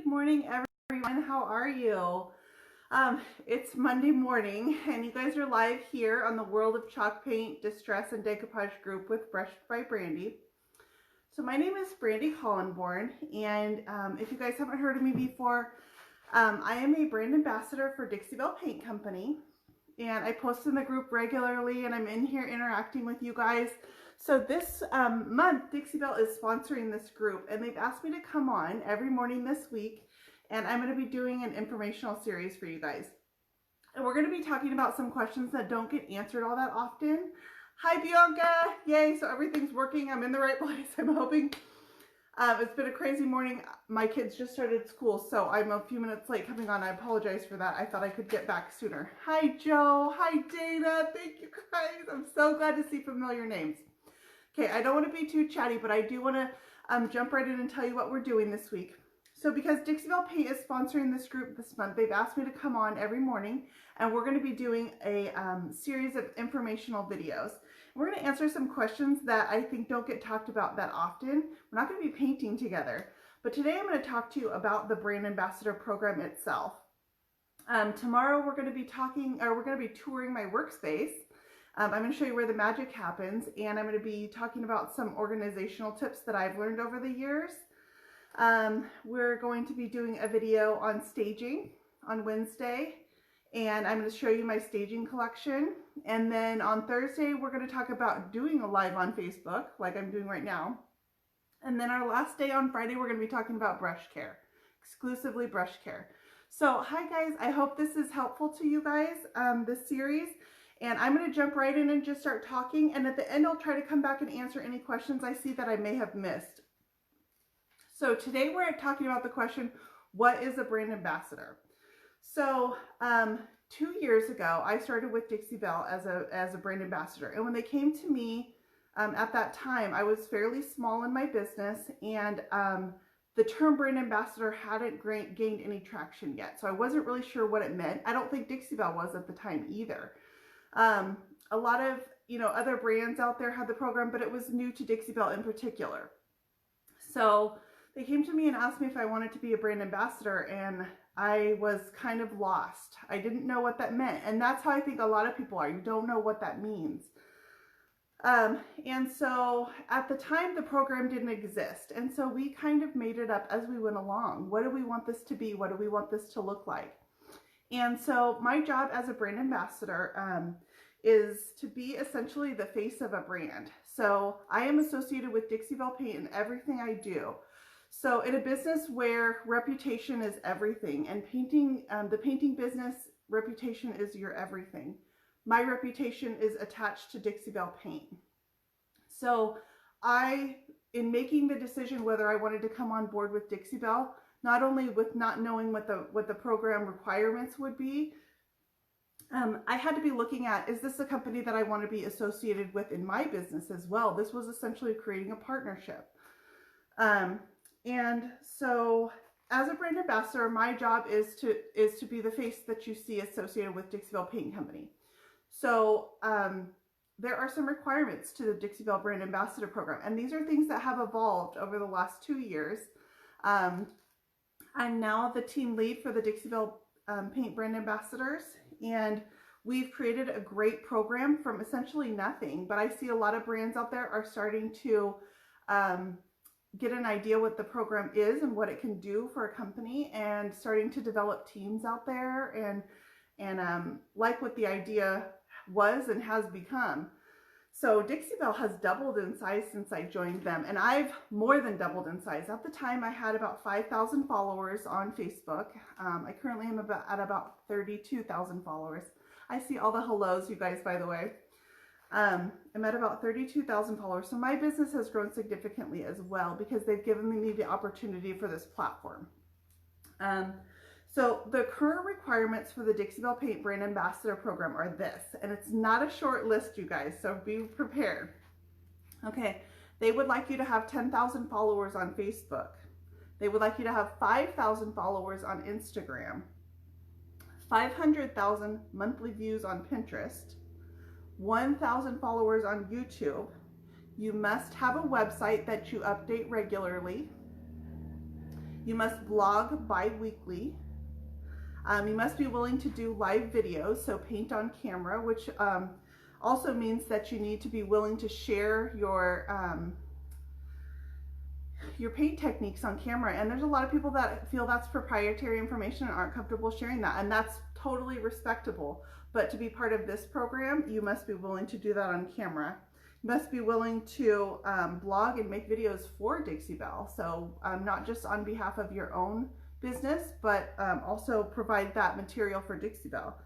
Good morning, everyone. How are you? It's Monday morning, and you guys are live here on the World of Chalk Paint, Distress, and Decoupage group with Brushed by Brandy. So my name is Brandy Hollenborn, and if you guys haven't heard of me before, I am a brand ambassador for Dixie Belle Paint Company, and I post in the group regularly, and I'm in here interacting with you guys. So this month, Dixie Belle is sponsoring this group, and they've asked me to come on every morning this week, and I'm going to be doing an informational series for you guys. And we're going to be talking about some questions that don't get answered all that often. Hi, Bianca! Yay, so everything's working. I'm in the right place, I'm hoping. It's been a crazy morning. My kids just started school, so I'm a few minutes late coming on. I apologize for that. I thought I could get back sooner. Hi, Joe. Hi, Dana. Thank you, guys. I'm so glad to see familiar names. Okay, I don't want to be too chatty, but I do want to jump right in and tell you what we're doing this week. So because Dixie Belle Paint is sponsoring this group this month, they've asked me to come on every morning, and we're going to be doing a series of informational videos. We're going to answer some questions that I think don't get talked about that often. We're not going to be painting together, but today I'm going to talk to you about the Brand Ambassador program itself. Tomorrow we're going to be touring my workspace. I'm going to show you where the magic happens, and I'm going to be talking about some organizational tips that I've learned over the years. We're going to be doing a video on staging on Wednesday, and I'm going to show you my staging collection. And then on Thursday, we're going to talk about doing a live on Facebook, like I'm doing right now. And then our last day on Friday, we're going to be talking about brush care, exclusively brush care. So hi guys, I hope this is helpful to you guys, this series. And I'm going to jump right in and just start talking. And at the end, I'll try to come back and answer any questions I see that I may have missed. So today we're talking about the question, what is a brand ambassador? So 2 years ago, I started with Dixie Belle as a brand ambassador. And when they came to me at that time, I was fairly small in my business, and the term brand ambassador hadn't gained any traction yet. So I wasn't really sure what it meant. I don't think Dixie Belle was at the time either. A lot of, other brands out there had the program, but it was new to Dixie Belle in particular. So they came to me and asked me if I wanted to be a brand ambassador, and I was kind of lost. I didn't know what that meant, and that's how I think a lot of people are. You don't know what that means. And so at the time, the program didn't exist, and so we kind of made it up as we went along. What do we want this to be? What do we want this to look like? And so my job as a brand ambassador is to be essentially the face of a brand. So I am associated with Dixie Belle Paint in everything I do. So in a business where reputation is everything, and painting, the painting business, reputation is your everything. My reputation is attached to Dixie Belle Paint. So in making the decision whether I wanted to come on board with Dixie Belle, not only with not knowing what the program requirements would be, I had to be looking at, is this a company that I want to be associated with in my business as well? This was essentially creating a partnership. And so as a brand ambassador, my job is to be the face that you see associated with Dixie Belle Paint Company. So there are some requirements to the Dixie Belle Brand Ambassador program, and these are things that have evolved over the last 2 years. I'm now the team lead for the Dixie Belle Paint Brand Ambassadors, and we've created a great program from essentially nothing, but I see a lot of brands out there are starting to get an idea what the program is and what it can do for a company, and starting to develop teams out there and like what the idea was and has become. So Dixie Belle has doubled in size since I joined them, and I've more than doubled in size. At the time, I had about 5,000 followers on Facebook. I currently am at about 32,000 followers. I see all the hellos, you guys, by the way. I'm at about 32,000 followers. So my business has grown significantly as well because they've given me the opportunity for this platform. So the current requirements for the Dixie Belle Paint Brand Ambassador program are this, and it's not a short list, you guys, so be prepared. Okay, they would like you to have 10,000 followers on Facebook. They would like you to have 5,000 followers on Instagram, 500,000 monthly views on Pinterest, 1,000 followers on YouTube. You must have a website that you update regularly. You must blog bi-weekly. You must be willing to do live videos, so paint on camera, which also means that you need to be willing to share your paint techniques on camera. And there's a lot of people that feel that's proprietary information and aren't comfortable sharing that, and that's totally respectable. But to be part of this program, you must be willing to do that on camera. You must be willing to blog and make videos for Dixie Belle, so not just on behalf of your own business, but also provide that material for Dixie Belle.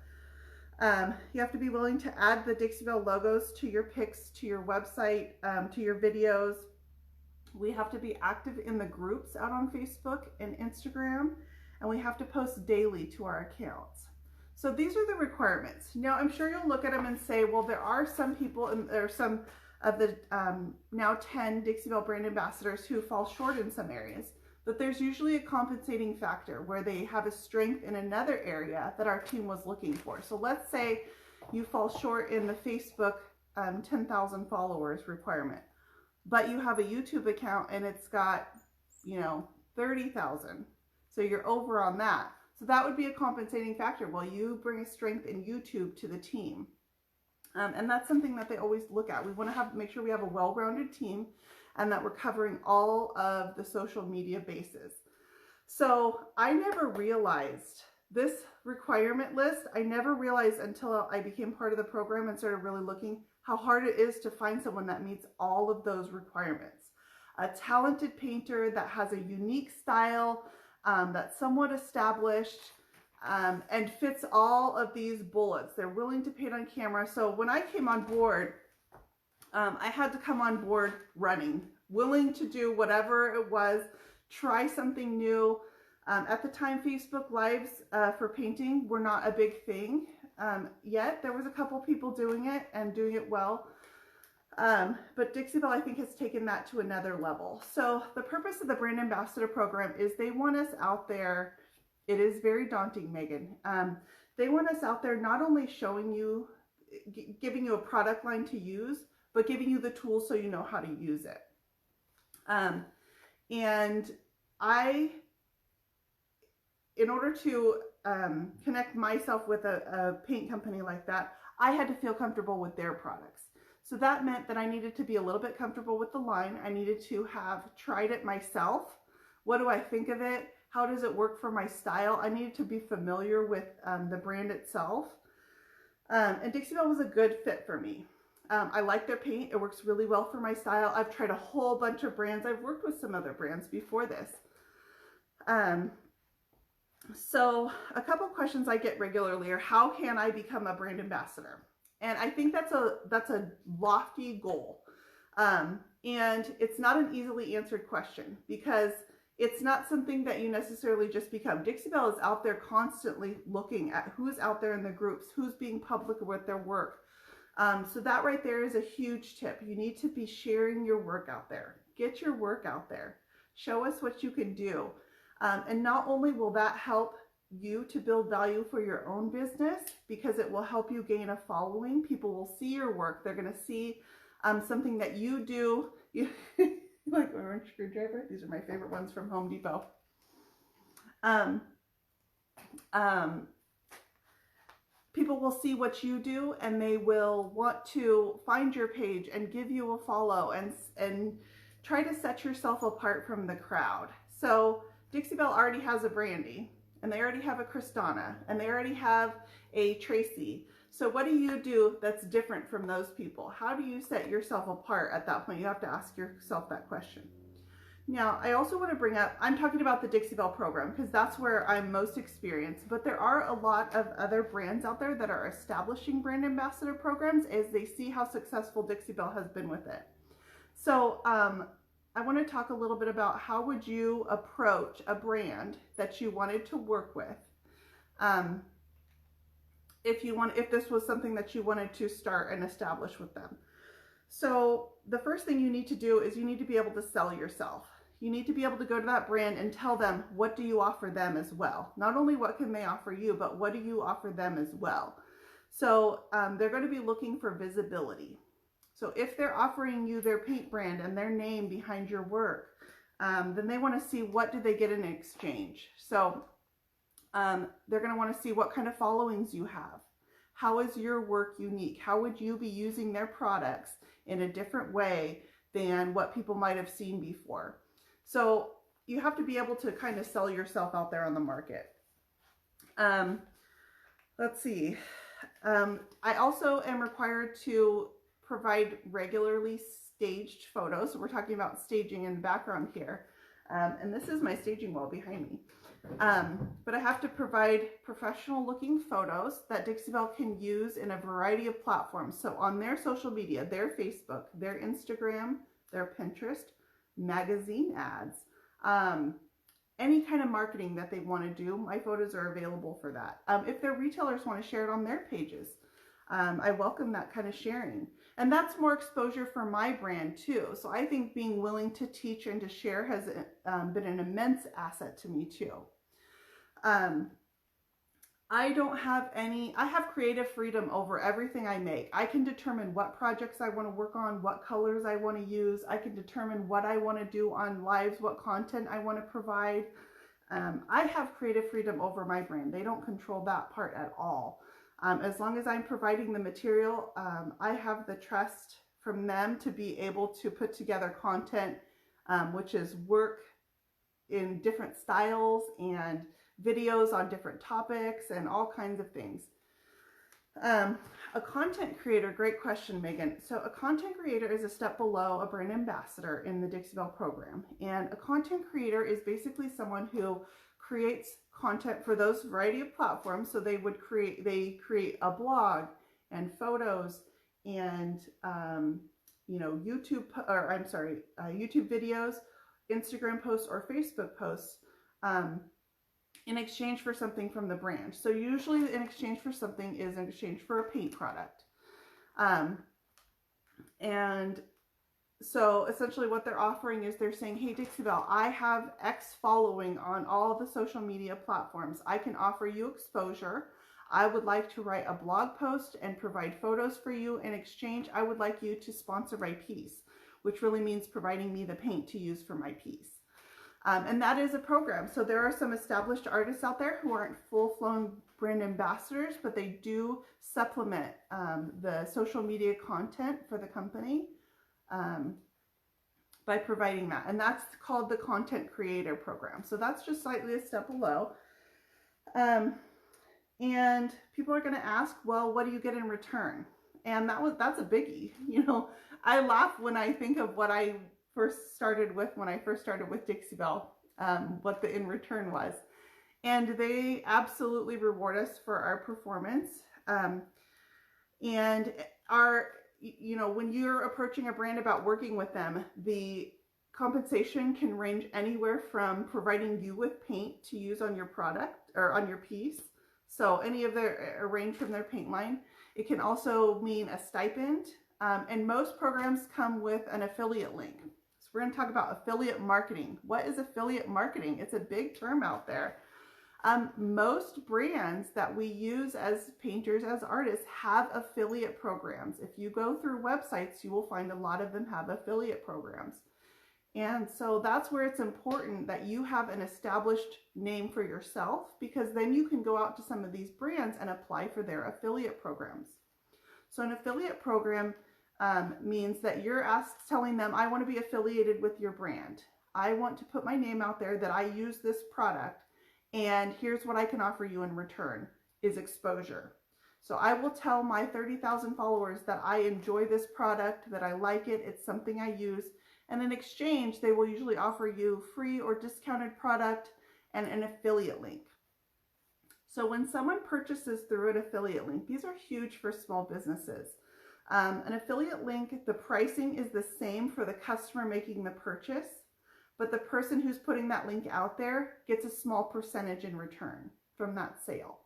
You have to be willing to add the Dixie Belle logos to your pics, to your website, to your videos. We have to be active in the groups out on Facebook and Instagram, and we have to post daily to our accounts. So these are the requirements. Now, I'm sure you'll look at them and say, well, there are some people, and there are some of the now 10 Dixie Belle brand ambassadors who fall short in some areas, but there's usually a compensating factor where they have a strength in another area that our team was looking for. So let's say you fall short in the Facebook 10,000 followers requirement, but you have a YouTube account and it's got, 30,000. So you're over on that. So that would be a compensating factor. Well, you bring a strength in YouTube to the team. And that's something that they always look at. We want to make sure we have a well-rounded team and that we're covering all of the social media bases. So I never realized this requirement list. I never realized until I became part of the program and started really looking how hard it is to find someone that meets all of those requirements. A talented painter that has a unique style, that's somewhat established, and fits all of these bullets. They're willing to paint on camera. So when I came on board, I had to come on board running, willing to do whatever it was, try something new. At the time, Facebook Lives for painting were not a big thing yet. There was a couple people doing it and doing it well. But Dixie Belle, I think, has taken that to another level. So the purpose of the Brand Ambassador Program is they want us out there. It is very daunting, Megan. They want us out there not only showing you, giving you a product line to use, but giving you the tools so you know how to use it. And in order to connect myself with a paint company like that, I had to feel comfortable with their products. So that meant that I needed to be a little bit comfortable with the line. I needed to have tried it myself. What do I think of it? How does it work for my style? I needed to be familiar with the brand itself. And Dixie Belle was a good fit for me. I like their paint. It works really well for my style. I've tried a whole bunch of brands. I've worked with some other brands before this. So a couple questions I get regularly are, how can I become a brand ambassador? And I think that's a lofty goal. And it's not an easily answered question because it's not something that you necessarily just become. Dixie Belle is out there constantly looking at who's out there in the groups, who's being public with their work. So that right there is a huge tip. You need to be sharing your work out there. Get your work out there. Show us what you can do. And not only will that help you to build value for your own business, because it will help you gain a following. People will see your work. They're going to see something that you do. You like my orange screwdriver? These are my favorite ones from Home Depot. People will see what you do and they will want to find your page and give you a follow and try to set yourself apart from the crowd. So Dixie Belle already has a Brandy, and they already have a Kristana, and they already have a Tracy. So what do you do that's different from those people? How do you set yourself apart at that point? You have to ask yourself that question. Now, I also want to bring up, I'm talking about the Dixie Belle program because that's where I'm most experienced, but there are a lot of other brands out there that are establishing brand ambassador programs as they see how successful Dixie Belle has been with it. So I want to talk a little bit about how would you approach a brand that you wanted to work with if this was something that you wanted to start and establish with them. So the first thing you need to do is you need to be able to sell yourself. You need to be able to go to that brand and tell them, what do you offer them as well? Not only what can they offer you, but what do you offer them as well? So they're going to be looking for visibility. So if they're offering you their paint brand and their name behind your work, then they want to see what do they get in exchange. So they're going to want to see what kind of followings you have. How is your work unique? How would you be using their products in a different way than what people might have seen before? So you have to be able to kind of sell yourself out there on the market. Let's see. I also am required to provide regularly staged photos. So we're talking about staging in the background here. And this is my staging wall behind me. But I have to provide professional looking photos that Dixie Belle can use in a variety of platforms. So on their social media, their Facebook, their Instagram, their Pinterest, magazine ads, any kind of marketing that they want to do, my photos are available for that. If their retailers want to share it on their pages, I welcome that kind of sharing. And that's more exposure for my brand too. So I think being willing to teach and to share has been an immense asset to me too. I have creative freedom over everything I make. I can determine what projects I want to work on, what colors I want to use. I can determine what I want to do on lives, what content I want to provide. I have creative freedom over my brand. They don't control that part at all. As long as I'm providing the material, I have the trust from them to be able to put together content, which is work in different styles and videos on different topics and all kinds of things. A content creator, great question, Megan. So a content creator is a step below a brand ambassador in the Dixie Belle program. And a content creator is basically someone who creates content for those variety of platforms. So they create a blog and photos and YouTube videos, Instagram posts, or Facebook posts in exchange for something from the brand. So usually in exchange for something is in exchange for a paint product. And so essentially what they're offering is they're saying, hey, Dixie Belle, I have X following on all the social media platforms. I can offer you exposure. I would like to write a blog post and provide photos for you. In exchange, I would like you to sponsor my piece, which really means providing me the paint to use for my piece. And that is a program. So there are some established artists out there who aren't full-blown brand ambassadors, but they do supplement the social media content for the company by providing that. And that's called the Content Creator Program. So that's just slightly a step below. And people are going to ask, well, what do you get in return? And that's a biggie. You know, I laugh when I think of what I first started with when I first started with Dixie Belle, what the in return was. And they absolutely reward us for our performance. And when you're approaching a brand about working with them, the compensation can range anywhere from providing you with paint to use on your product or on your piece. So any of their range from their paint line. It can also mean a stipend. And most programs come with an affiliate link. So we're going to talk about affiliate marketing. What is affiliate marketing? It's a big term out there. Most brands that we use as painters, as artists, have affiliate programs. If you go through websites, you will find a lot of them have affiliate programs. And so that's where it's important that you have an established name for yourself, because then you can go out to some of these brands and apply for their affiliate programs. So an affiliate program means that you're telling them, I want to be affiliated with your brand. I want to put my name out there that I use this product, and here's what I can offer you in return is exposure. So I will tell my 30,000 followers that I enjoy this product, that I like it, it's something I use, and in exchange, they will usually offer you free or discounted product and an affiliate link. So when someone purchases through an affiliate link, these are huge for small businesses. An affiliate link, the pricing is the same for the customer making the purchase, but the person who's putting that link out there gets a small percentage in return from that sale.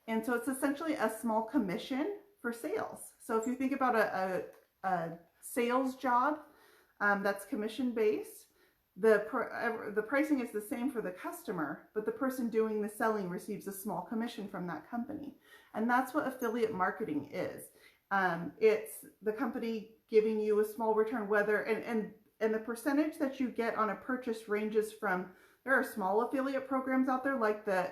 And so it's essentially a small commission for sales. So if you think about a sales job that's commission based, the pricing is the same for the customer, but the person doing the selling receives a small commission from that company. And that's what affiliate marketing is. It's the company giving you a small return, and And the percentage that you get on a purchase ranges from, there are small affiliate programs out there, like the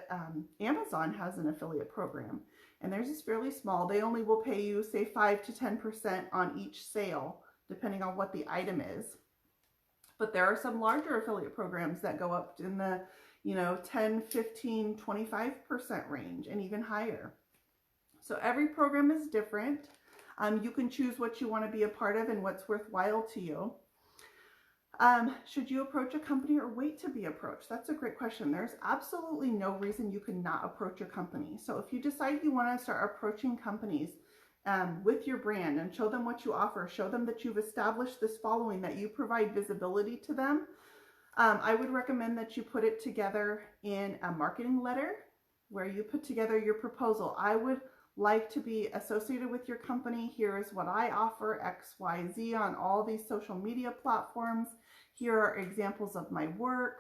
Amazon has an affiliate program, and theirs is fairly small. They only will pay you, say, 5 to 10% on each sale, depending on what the item is. But there are some larger affiliate programs that go up in the, 10, 15, 25% range and even higher. So every program is different. You can choose what you want to be a part of and what's worthwhile to you. Should you approach a company or wait to be approached? That's a great question. There's absolutely no reason you cannot approach a company. So if you decide you want to start approaching companies with your brand and show them what you offer, show them that you've established this following, that you provide visibility to them, I would recommend that you put it together in a marketing letter where you put together your proposal. I would like to be associated with your company. Here is what I offer, XYZ, on all these social media platforms. Here are examples of my work.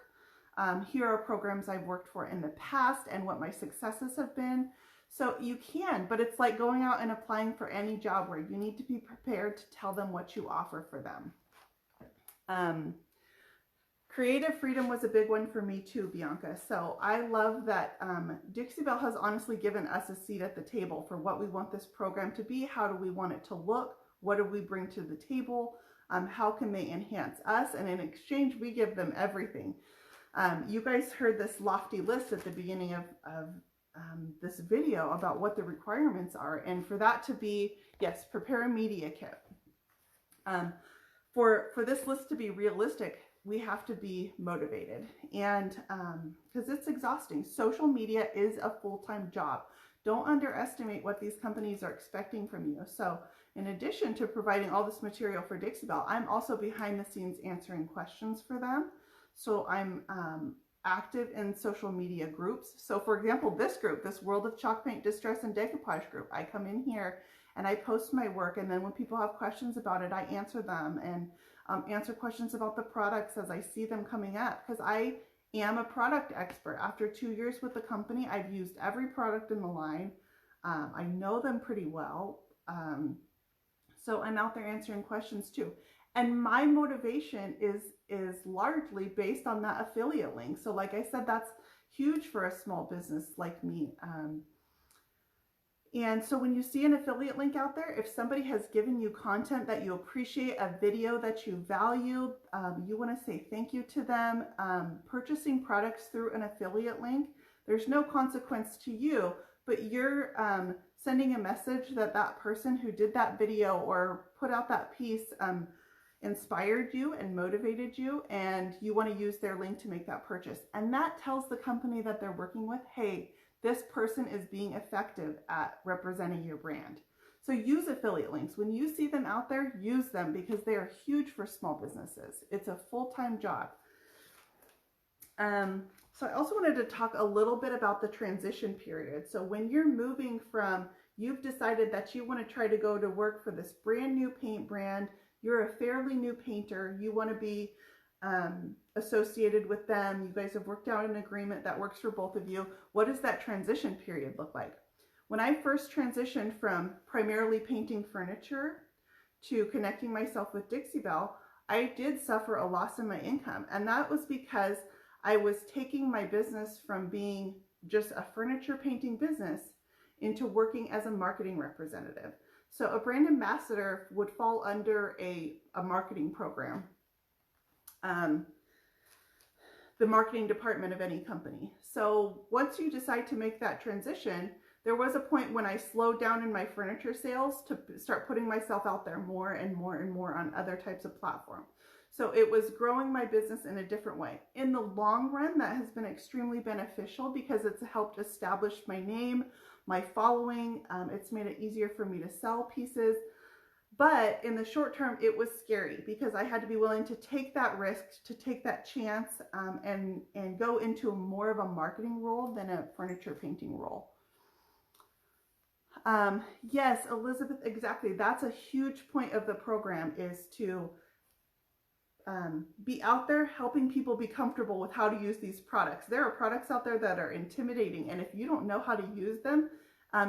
Here are programs I've worked for in the past and what my successes have been. So you can, but it's like going out and applying for any job where you need to be prepared to tell them what you offer for them. Creative freedom was a big one for me too, Bianca. So I love that Dixie Belle has honestly given us a seat at the table for what we want this program to be. How do we want it to look? What do we bring to the table? How can they enhance us? And in exchange, we give them everything. You guys heard this lofty list at the beginning of this video about what the requirements are. And for that to be, yes, prepare a media kit. For this list to be realistic, we have to be motivated, and because it's exhausting. Social media is a full-time job. Don't underestimate what these companies are expecting from you. So in addition to providing all this material for Dixie Belle, I'm also behind the scenes answering questions for them. So I'm active in social media groups. So for example, this group, this World of Chalk Paint Distress and Decoupage group, I come in here and I post my work, and then when people have questions about it, I answer them and answer questions about the products as I see them coming up, because I am a product expert. After 2 years with the company, I've used every product in the line. I know them pretty well. So I'm out there answering questions too. And my motivation is largely based on that affiliate link. So like I said, that's huge for a small business like me. And so when you see an affiliate link out there, if somebody has given you content that you appreciate, a video that you value, you want to say thank you to them. Purchasing products through an affiliate link, there's no consequence to you, but you're sending a message that that person who did that video or put out that piece inspired you and motivated you, and you want to use their link to make that purchase. And that tells the company that they're working with, hey, this person is being effective at representing your brand. So use affiliate links. When you see them out there, use them, because they are huge for small businesses. It's a full-time job. So I also wanted to talk a little bit about the transition period. So when you're moving from, you've decided that you want to try to go to work for this brand new paint brand, you're a fairly new painter, you want to be associated with them, you guys have worked out an agreement that works for both of you. What does that transition period look like? When I first transitioned from primarily painting furniture to connecting myself with Dixie Belle, I did suffer a loss in my income. And that was because I was taking my business from being just a furniture painting business into working as a marketing representative. So a brand ambassador would fall under a marketing program. The marketing department of any company. So once you decide to make that transition, there was a point when I slowed down in my furniture sales to start putting myself out there more and more and more on other types of platforms. So it was growing my business in a different way. In the long run, that has been extremely beneficial because it's helped establish my name, my following. It's made it easier for me to sell pieces. But in the short term, it was scary because I had to be willing to take that risk, to take that chance, and go into more of a marketing role than a furniture painting role. Yes, Elizabeth, exactly. That's a huge point of the program, is to be out there helping people be comfortable with how to use these products. There are products out there that are intimidating, and if you don't know how to use them,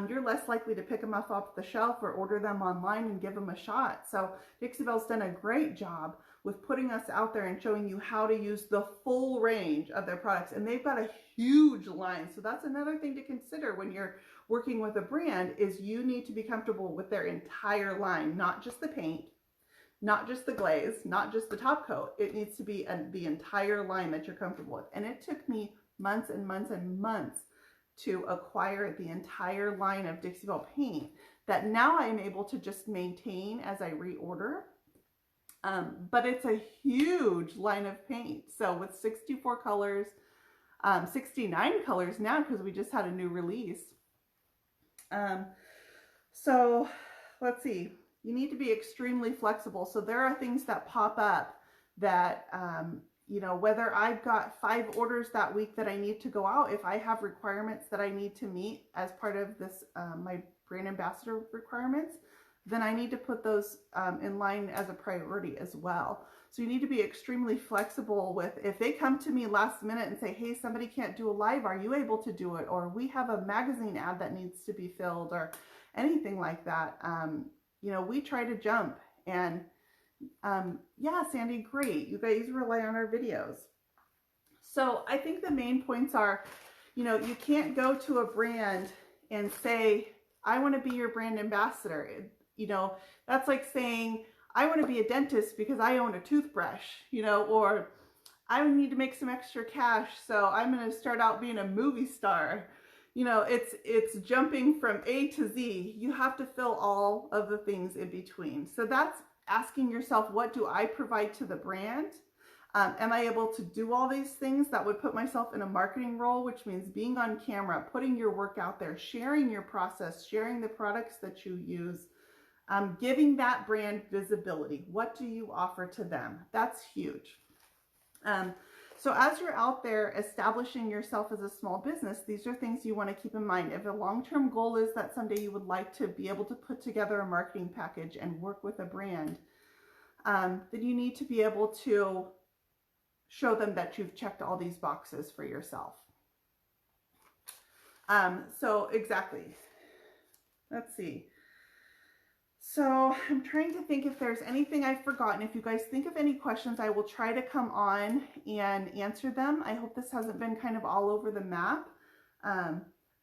you're less likely to pick them up off the shelf or order them online and give them a shot. So Dixie Belle's done a great job with putting us out there and showing you how to use the full range of their products. And they've got a huge line. So that's another thing to consider when you're working with a brand, is you need to be comfortable with their entire line, not just the paint, not just the glaze, not just the top coat. It needs to be the entire line that you're comfortable with. And it took me months and months and months to acquire the entire line of Dixie Belle paint that now I'm able to just maintain as I reorder. But it's a huge line of paint. So with 64 colors, 69 colors now, because we just had a new release. So let's see, you need to be extremely flexible. So there are things that pop up that, you know, whether I've got 5 orders that week that I need to go out, if I have requirements that I need to meet as part of this, my brand ambassador requirements, then I need to put those in line as a priority as well. So you need to be extremely flexible with, if they come to me last minute and say, hey, somebody can't do a live, are you able to do it? Or we have a magazine ad that needs to be filled, or anything like that. You know, we try to jump. And yeah, Sandy, great. You guys rely on our videos. So I think the main points are, you know, you can't go to a brand and say, I want to be your brand ambassador. You know, that's like saying, I want to be a dentist because I own a toothbrush, you know, or I need to make some extra cash, so I'm going to start out being a movie star. You know, it's jumping from A to Z. You have to fill all of the things in between. So that's asking yourself, what do I provide to the brand? Am I able to do all these things? That would put myself in a marketing role, which means being on camera, putting your work out there, sharing your process, sharing the products that you use, giving that brand visibility. What do you offer to them? That's huge. So as you're out there establishing yourself as a small business, these are things you want to keep in mind. If a long-term goal is that someday you would like to be able to put together a marketing package and work with a brand, then you need to be able to show them that you've checked all these boxes for yourself. So exactly. Let's see. So I'm trying to think if there's anything I've forgotten. If you guys think of any questions, I will try to come on and answer them. I hope this hasn't been kind of all over the map.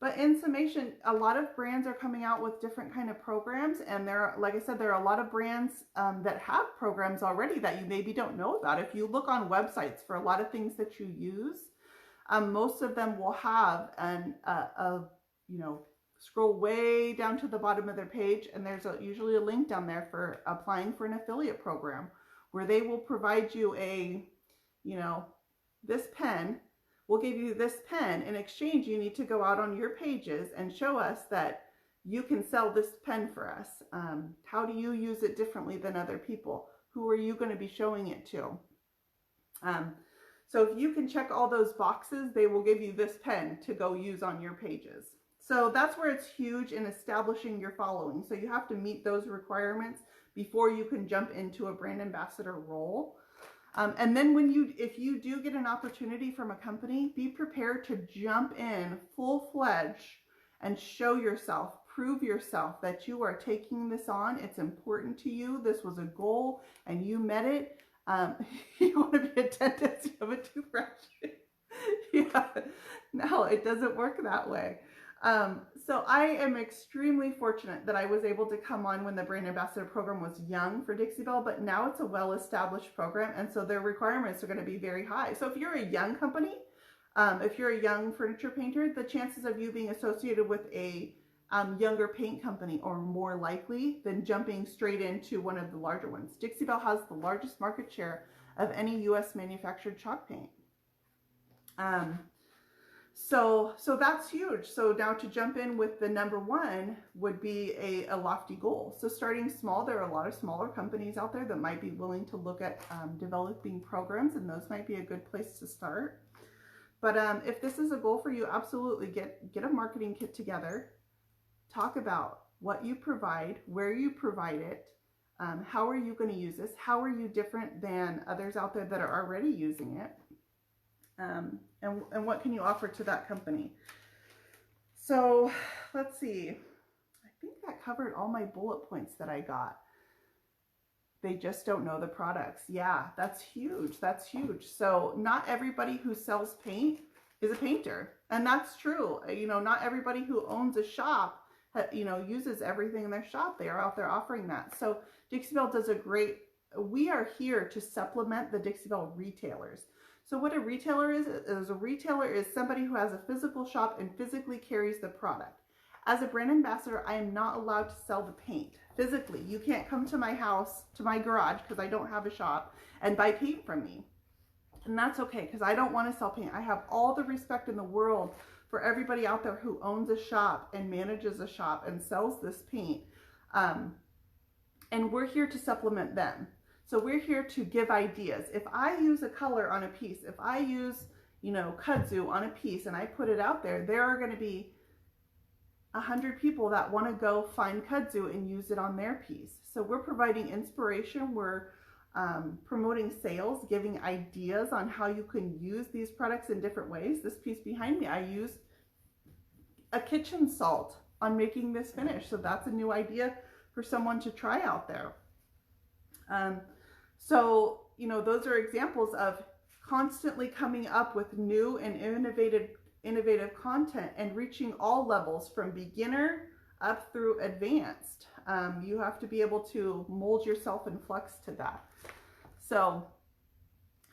But in summation, a lot of brands are coming out with different kind of programs. And there, like I said, there are a lot of brands that have programs already that you maybe don't know about. If you look on websites for a lot of things that you use, most of them will have you know, scroll way down to the bottom of their page, and there's usually a link down there for applying for an affiliate program, where they will provide you a, you know, this pen. We'll give you this pen. In exchange, you need to go out on your pages and show us that you can sell this pen for us. How do you use it differently than other people? Who are you going to be showing it to? So if you can check all those boxes, they will give you this pen to go use on your pages. So that's where it's huge in establishing your following. So you have to meet those requirements before you can jump into a brand ambassador role. And then if you do get an opportunity from a company, be prepared to jump in full-fledged and show yourself, prove yourself that you are taking this on. It's important to you. This was a goal and you met it. You want to be a dentist, you have a toothbrush. Yeah, no, it doesn't work that way. So I am extremely fortunate that I was able to come on when the brand ambassador program was young for Dixie Belle, but now it's a well-established program, and so their requirements are going to be very high. So if you're a young company, if you're a young furniture painter, the chances of you being associated with a younger paint company are more likely than jumping straight into one of the larger ones. Dixie Belle has the largest market share of any U.S. manufactured chalk paint. So that's huge. So now to jump in with the #1 would be a lofty goal. So starting small, there are a lot of smaller companies out there that might be willing to look at developing programs, and those might be a good place to start. But if this is a goal for you, absolutely get a marketing kit together. Talk about what you provide, where you provide it, how are you going to use this, how are you different than others out there that are already using it. And what can you offer to that company? So let's see. I think that covered all my bullet points that I got. They just don't know the products. Yeah, that's huge. That's huge. So not everybody who sells paint is a painter. And that's true. You know, not everybody who owns a shop, you know, uses everything in their shop. They are out there offering that. So Dixie Belle does a great, we are here to supplement the Dixie Belle retailers. So what a retailer is a retailer is somebody who has a physical shop and physically carries the product. As a brand ambassador, I am not allowed to sell the paint physically. You can't come to my house, to my garage, because I don't have a shop, and buy paint from me. And that's okay, because I don't want to sell paint. I have all the respect in the world for everybody out there who owns a shop and manages a shop and sells this paint. And we're here to supplement them. So we're here to give ideas. If I use a color on a piece, if I use, you know, kudzu on a piece and I put it out there, there are going to be 100 people that want to go find kudzu and use it on their piece. So we're providing inspiration. We're promoting sales, giving ideas on how you can use these products in different ways. This piece behind me, I use a kitchen salt on making this finish. So that's a new idea for someone to try out there. So, you know, those are examples of constantly coming up with new and innovative content and reaching all levels from beginner up through advanced. You have to be able to mold yourself and flex to that. So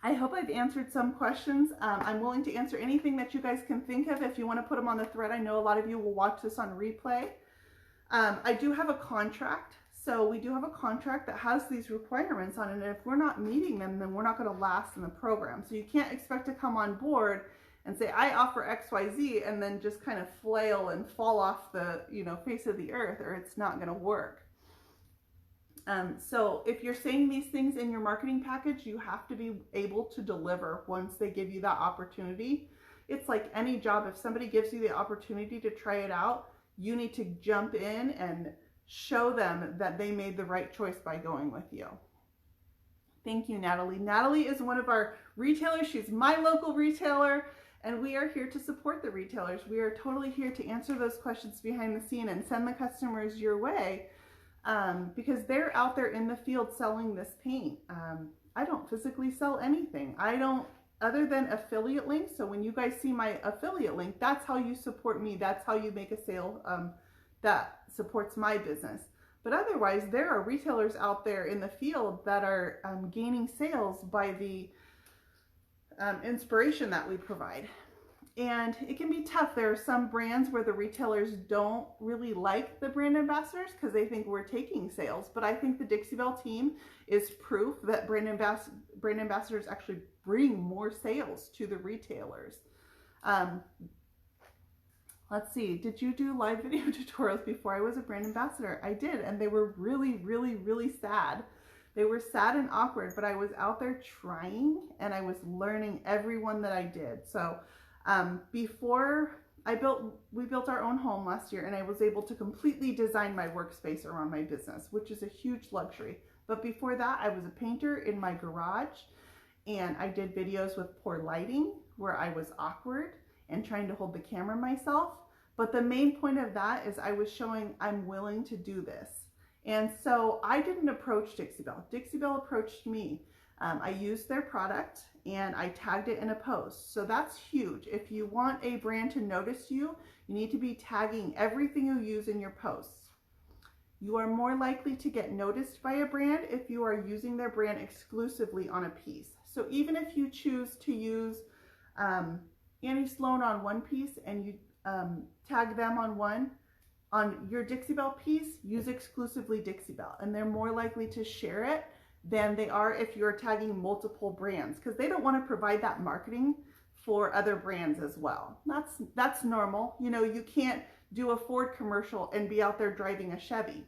I hope I've answered some questions. I'm willing to answer anything that you guys can think of if you want to put them on the thread. I know a lot of you will watch this on replay. I do have a contract. So we do have a contract that has these requirements on it, and if we're not meeting them, then we're not going to last in the program. So you can't expect to come on board and say, I offer XYZ, and then just kind of flail and fall off the, you know, face of the earth, or it's not going to work. So if you're saying these things in your marketing package, you have to be able to deliver once they give you that opportunity. It's like any job. If somebody gives you the opportunity to try it out, you need to jump in and show them that they made the right choice by going with you. Thank you, Natalie. Natalie is one of our retailers. She's my local retailer, and we are here to support the retailers. We are totally here to answer those questions behind the scene and send the customers your way, because they're out there in the field selling this paint. I don't physically sell anything. I don't, other than affiliate links. So when you guys see my affiliate link, that's how you support me. That's how you make a sale that supports my business. But otherwise, there are retailers out there in the field that are gaining sales by the inspiration that we provide. And it can be tough. There are some brands where the retailers don't really like the brand ambassadors because they think we're taking sales. But I think the Dixie Belle team is proof that brand ambassadors actually bring more sales to the retailers. Let's see, did you do live video tutorials before I was a brand ambassador? I did, and they were really, really, really sad. They were sad and awkward, but I was out there trying, and I was learning every one that I did. So before we built our own home last year, and I was able to completely design my workspace around my business, which is a huge luxury. But before that, I was a painter in my garage, and I did videos with poor lighting where I was awkward and trying to hold the camera myself. But the main point of that is I was showing I'm willing to do this. And so I didn't approach Dixie Belle. Dixie Belle approached me. I used their product and I tagged it in a post. So that's huge. If you want a brand to notice you, you need to be tagging everything you use in your posts. You are more likely to get noticed by a brand if you are using their brand exclusively on a piece. So even if you choose to use Annie Sloan on one piece and you tag them on your Dixie Belle piece, use exclusively Dixie Belle, and they're more likely to share it than they are if you're tagging multiple brands, because they don't want to provide that marketing for other brands as well. That's normal. You know, you can't do a Ford commercial and be out there driving a Chevy.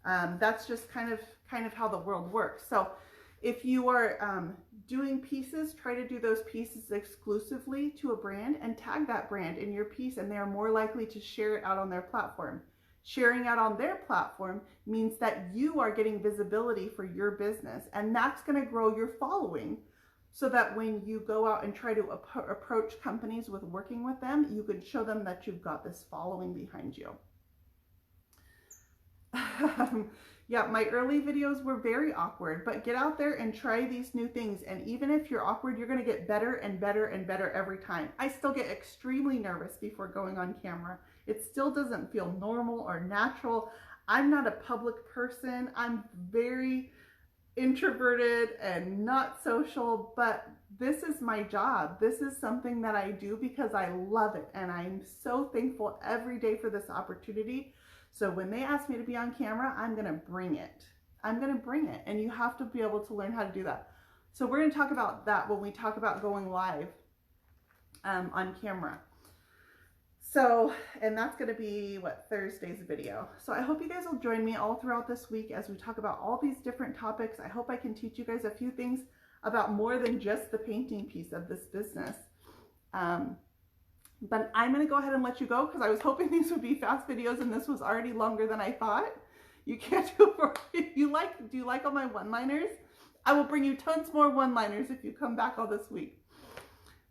That's just kind of how the world works. So if you are doing pieces, try to do those pieces exclusively to a brand and tag that brand in your piece, and they are more likely to share it out on their platform. Sharing out on their platform means that you are getting visibility for your business, and that's going to grow your following so that when you go out and try to approach companies with working with them, you can show them that you've got this following behind you. Yeah, my early videos were very awkward, but get out there and try these new things. And even if you're awkward, you're going to get better and better and better every time. I still get extremely nervous before going on camera. It still doesn't feel normal or natural. I'm not a public person. I'm very introverted and not social, but this is my job. This is something that I do because I love it. And I'm so thankful every day for this opportunity. So when they ask me to be on camera, I'm going to bring it. I'm going to bring it. And you have to be able to learn how to do that. So we're going to talk about that when we talk about going live on camera. So, and that's going to be what, Thursday's video. So I hope you guys will join me all throughout this week as we talk about all these different topics. I hope I can teach you guys a few things about more than just the painting piece of this business. But I'm going to go ahead and let you go because I was hoping these would be fast videos and this was already longer than I thought. You can't do it. Do you like all my one-liners? I will bring you tons more one-liners if you come back all this week.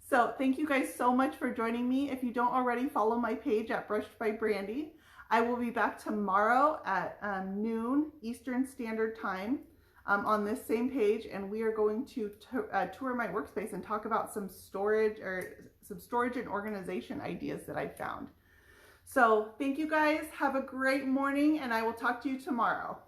So thank you guys so much for joining me. If you don't already follow my page at Brushed by Brandy, I will be back tomorrow at noon Eastern Standard Time on this same page, and we are going to tour my workspace and talk about some storage and organization ideas that I found. So thank you guys. Have a great morning, and I will talk to you tomorrow.